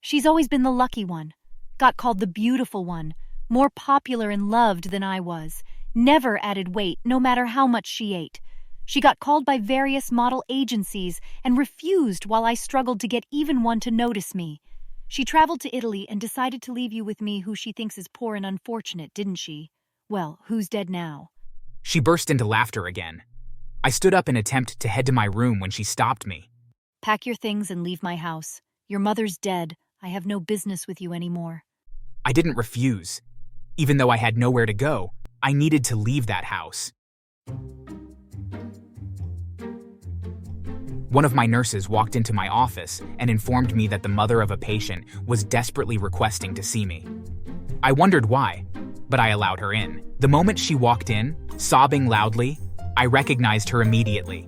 She's always been the lucky one. Got called the beautiful one, more popular and loved than I was. Never added weight, no matter how much she ate. She got called by various model agencies and refused while I struggled to get even one to notice me. She traveled to Italy and decided to leave you with me, who she thinks is poor and unfortunate, didn't she? Well, who's dead now? She burst into laughter again. I stood up in an attempt to head to my room when she stopped me. Pack your things and leave my house. Your mother's dead. I have no business with you anymore. I didn't refuse. Even though I had nowhere to go, I needed to leave that house. One of my nurses walked into my office and informed me that the mother of a patient was desperately requesting to see me. I wondered why, but I allowed her in. The moment she walked in, sobbing loudly, I recognized her immediately.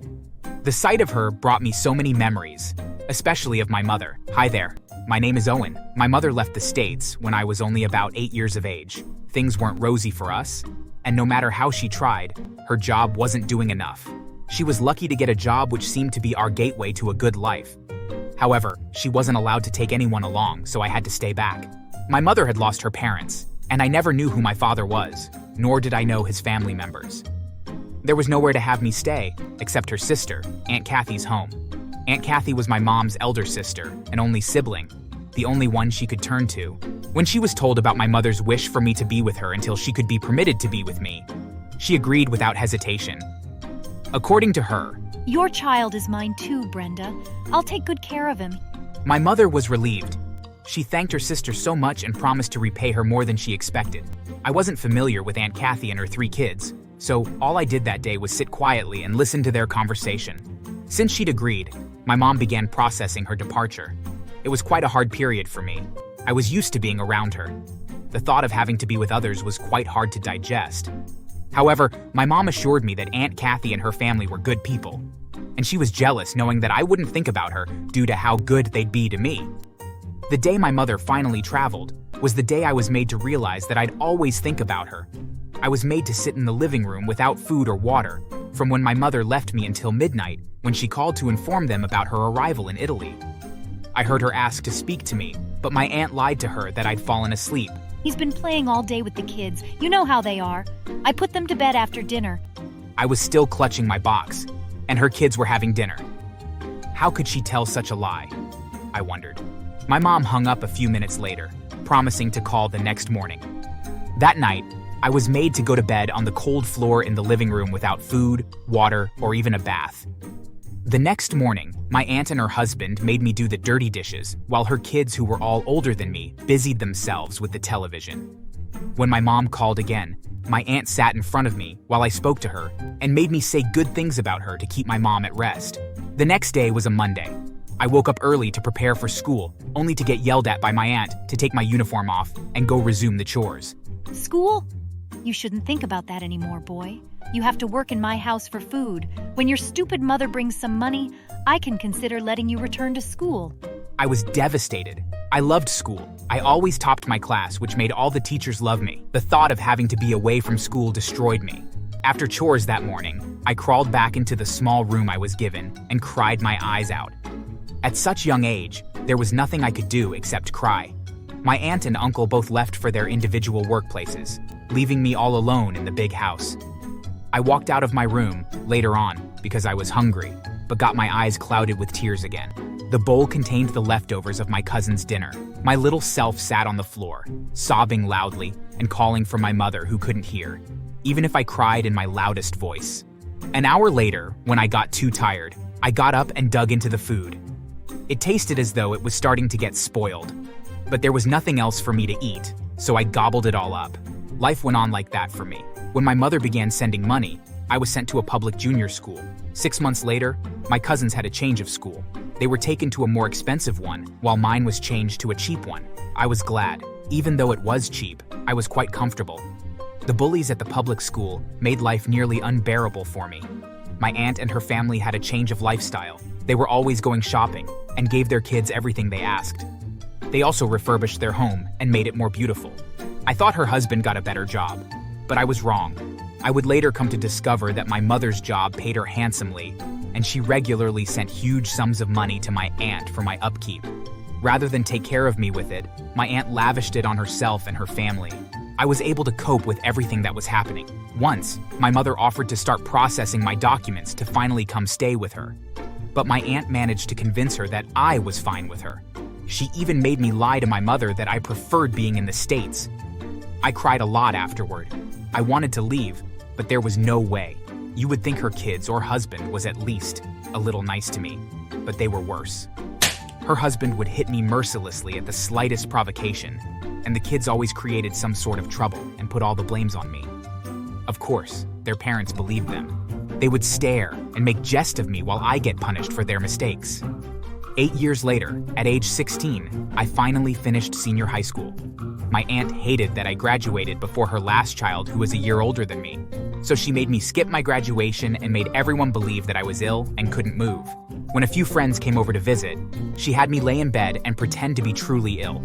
The sight of her brought me so many memories, especially of my mother. Hi there, my name is Owen. My mother left the States when I was only about 8 years of age. Things weren't rosy for us, and no matter how she tried, her job wasn't doing enough. She was lucky to get a job which seemed to be our gateway to a good life. However, she wasn't allowed to take anyone along, so I had to stay back. My mother had lost her parents, and I never knew who my father was, nor did I know his family members. There was nowhere to have me stay, except her sister, Aunt Kathy's home. Aunt Kathy was my mom's elder sister, an only sibling, the only one she could turn to. When she was told about my mother's wish for me to be with her until she could be permitted to be with me, she agreed without hesitation. According to her, Your child is mine too, Brenda. I'll take good care of him. my mother was relieved. She thanked her sister so much and promised to repay her more than she expected. I wasn't familiar with Aunt Kathy and her 3 kids, so all I did that day was sit quietly and listen to their conversation. Since she'd agreed, my mom began processing her departure. It was quite a hard period for me. I was used to being around her. The thought of having to be with others was quite hard to digest. However, my mom assured me that Aunt Kathy and her family were good people, and she was jealous knowing that I wouldn't think about her due to how good they'd be to me. The day my mother finally traveled was the day I was made to realize that I'd always think about her. I was made to sit in the living room without food or water from when my mother left me until midnight when she called to inform them about her arrival in Italy. I heard her ask to speak to me, but my aunt lied to her that I'd fallen asleep. He's been playing all day with the kids. You know how they are. I put them to bed after dinner. I was still clutching my box, and her kids were having dinner. How could she tell such a lie? I wondered. My mom hung up a few minutes later, promising to call the next morning. That night, I was made to go to bed on the cold floor in the living room without food, water, or even a bath. The next morning, my aunt and her husband made me do the dirty dishes, while her kids, who were all older than me, busied themselves with the television. When my mom called again, my aunt sat in front of me while I spoke to her and made me say good things about her to keep my mom at rest. The next day was a Monday. I woke up early to prepare for school, only to get yelled at by my aunt to take my uniform off and go resume the chores. School? You shouldn't think about that anymore, boy. You have to work in my house for food. When your stupid mother brings some money, I can consider letting you return to school. I was devastated. I loved school. I always topped my class, which made all the teachers love me. The thought of having to be away from school destroyed me. After chores that morning, I crawled back into the small room I was given and cried my eyes out. At such young age, there was nothing I could do except cry. My aunt and uncle both left for their individual workplaces, leaving me all alone in the big house. I walked out of my room later on because I was hungry, but got my eyes clouded with tears again. The bowl contained the leftovers of my cousin's dinner. My little self sat on the floor, sobbing loudly and calling for my mother, who couldn't hear, even if I cried in my loudest voice. An hour later, when I got too tired, I got up and dug into the food. It tasted as though it was starting to get spoiled, but there was nothing else for me to eat, so I gobbled it all up. Life went on like that for me. When my mother began sending money, I was sent to a public junior school. 6 months later, my cousins had a change of school. They were taken to a more expensive one, while mine was changed to a cheap one. I was glad. Even though it was cheap, I was quite comfortable. The bullies at the public school made life nearly unbearable for me. My aunt and her family had a change of lifestyle. They were always going shopping and gave their kids everything they asked. They also refurbished their home and made it more beautiful. I thought her husband got a better job, but I was wrong. I would later come to discover that my mother's job paid her handsomely, and she regularly sent huge sums of money to my aunt for my upkeep. Rather than take care of me with it, my aunt lavished it on herself and her family. I was able to cope with everything that was happening. Once, my mother offered to start processing my documents to finally come stay with her. But my aunt managed to convince her that I was fine with her. She even made me lie to my mother that I preferred being in the States. I cried a lot afterward. I wanted to leave, but there was no way. You would think her kids or husband was at least a little nice to me, but they were worse. Her husband would hit me mercilessly at the slightest provocation, and the kids always created some sort of trouble and put all the blames on me. Of course, their parents believed them. They would stare and make jest of me while I get punished for their mistakes. 8 years later, at age 16, I finally finished senior high school. My aunt hated that I graduated before her last child, who was a year older than me. So she made me skip my graduation and made everyone believe that I was ill and couldn't move. When a few friends came over to visit, she had me lay in bed and pretend to be truly ill.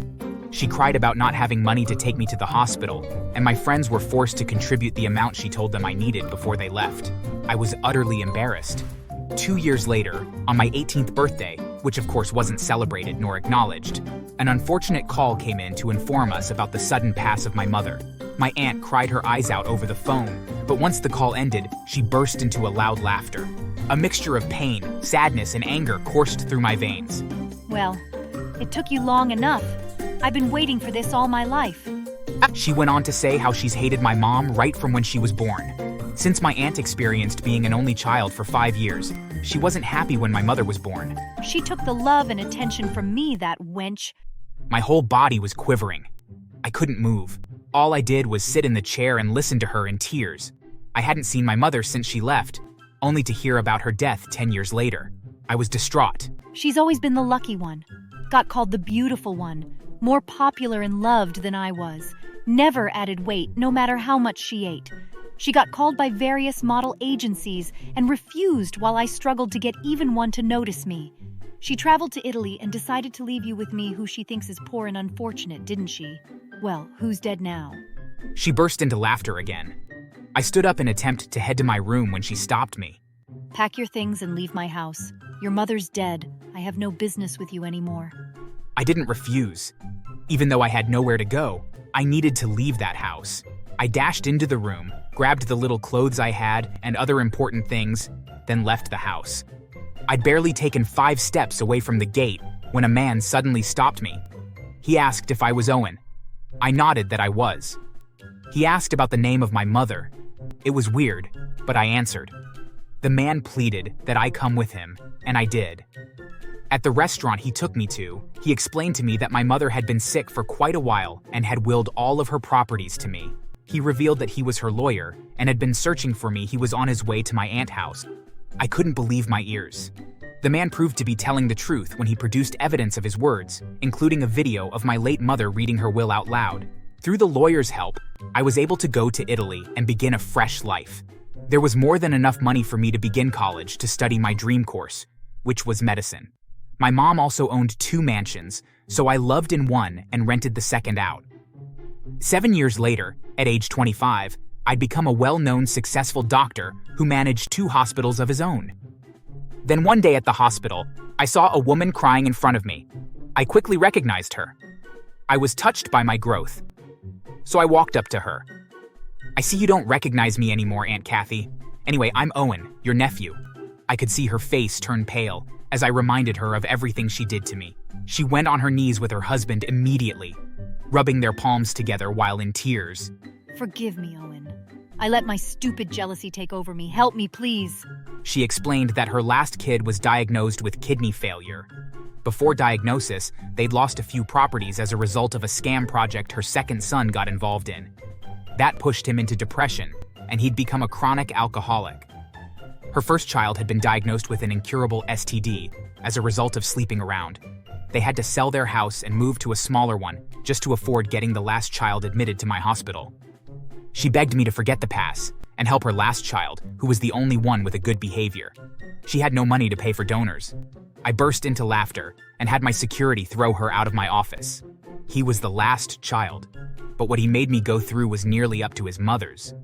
She cried about not having money to take me to the hospital, and my friends were forced to contribute the amount she told them I needed before they left. I was utterly embarrassed. 2 years later, on my 18th birthday, which of course wasn't celebrated nor acknowledged, an unfortunate call came in to inform us about the sudden pass of my mother. My aunt cried her eyes out over the phone, but once the call ended, she burst into a loud laughter. A mixture of pain, sadness, and anger coursed through my veins. Well, it took you long enough. I've been waiting for this all my life. She went on to say how she's hated my mom right from when she was born. Since my aunt experienced being an only child for 5 years, she wasn't happy when my mother was born. She took the love and attention from me, that wench. My whole body was quivering. I couldn't move. All I did was sit in the chair and listen to her in tears. I hadn't seen my mother since she left, only to hear about her death 10 years later. I was distraught. She's always been the lucky one. Got called the beautiful one. More popular and loved than I was. Never added weight, no matter how much she ate. She got called by various model agencies and refused while I struggled to get even one to notice me. She traveled to Italy and decided to leave you with me, who she thinks is poor and unfortunate, didn't she? Well, who's dead now? She burst into laughter again. I stood up in an attempt to head to my room when she stopped me. Pack your things and leave my house. Your mother's dead. I have no business with you anymore. I didn't refuse. Even though I had nowhere to go, I needed to leave that house. I dashed into the room, grabbed the little clothes I had and other important things, then left the house. I'd barely taken 5 steps away from the gate when a man suddenly stopped me. He asked if I was Owen. I nodded that I was. He asked about the name of my mother. It was weird, but I answered. The man pleaded that I come with him, and I did. At the restaurant he took me to, he explained to me that my mother had been sick for quite a while and had willed all of her properties to me. He revealed that he was her lawyer and had been searching for me. He was on his way to my aunt's house. I couldn't believe my ears. The man proved to be telling the truth when he produced evidence of his words, including a video of my late mother reading her will out loud. Through the lawyer's help, I was able to go to Italy and begin a fresh life. There was more than enough money for me to begin college to study my dream course, which was medicine. My mom also owned 2 mansions, so I loved in one and rented the second out. 7 years later, at age 25, I'd become a well-known, successful doctor who managed 2 hospitals of his own. Then one day at the hospital, I saw a woman crying in front of me. I quickly recognized her. I was touched by my growth, so I walked up to her. I see you don't recognize me anymore, Aunt Kathy. Anyway, I'm Owen, your nephew. I could see her face turn pale as I reminded her of everything she did to me. She went on her knees with her husband immediately, rubbing their palms together while in tears. Forgive me, Owen. I let my stupid jealousy take over me. Help me, please. She explained that her last kid was diagnosed with kidney failure. Before diagnosis, they'd lost a few properties as a result of a scam project her second son got involved in. That pushed him into depression, and he'd become a chronic alcoholic. Her first child had been diagnosed with an incurable STD as a result of sleeping around. They had to sell their house and move to a smaller one just to afford getting the last child admitted to my hospital. She begged me to forget the past and help her last child, who was the only one with a good behavior. She had no money to pay for donors. I burst into laughter and had my security throw her out of my office. He was the last child, but what he made me go through was nearly up to his mother's.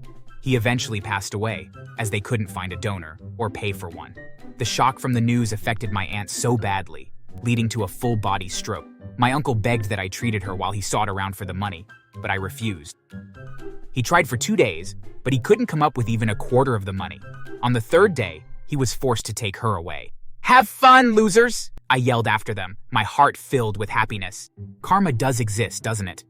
He eventually passed away, as they couldn't find a donor or pay for one. The shock from the news affected my aunt so badly. leading to a full-body stroke. My uncle begged that I treated her while he sought around for the money, but I refused. He tried for 2 days, but he couldn't come up with even a quarter of the money. On the third day, he was forced to take her away. "Have fun, losers!" I yelled after them, my heart filled with happiness. Karma does exist, doesn't it?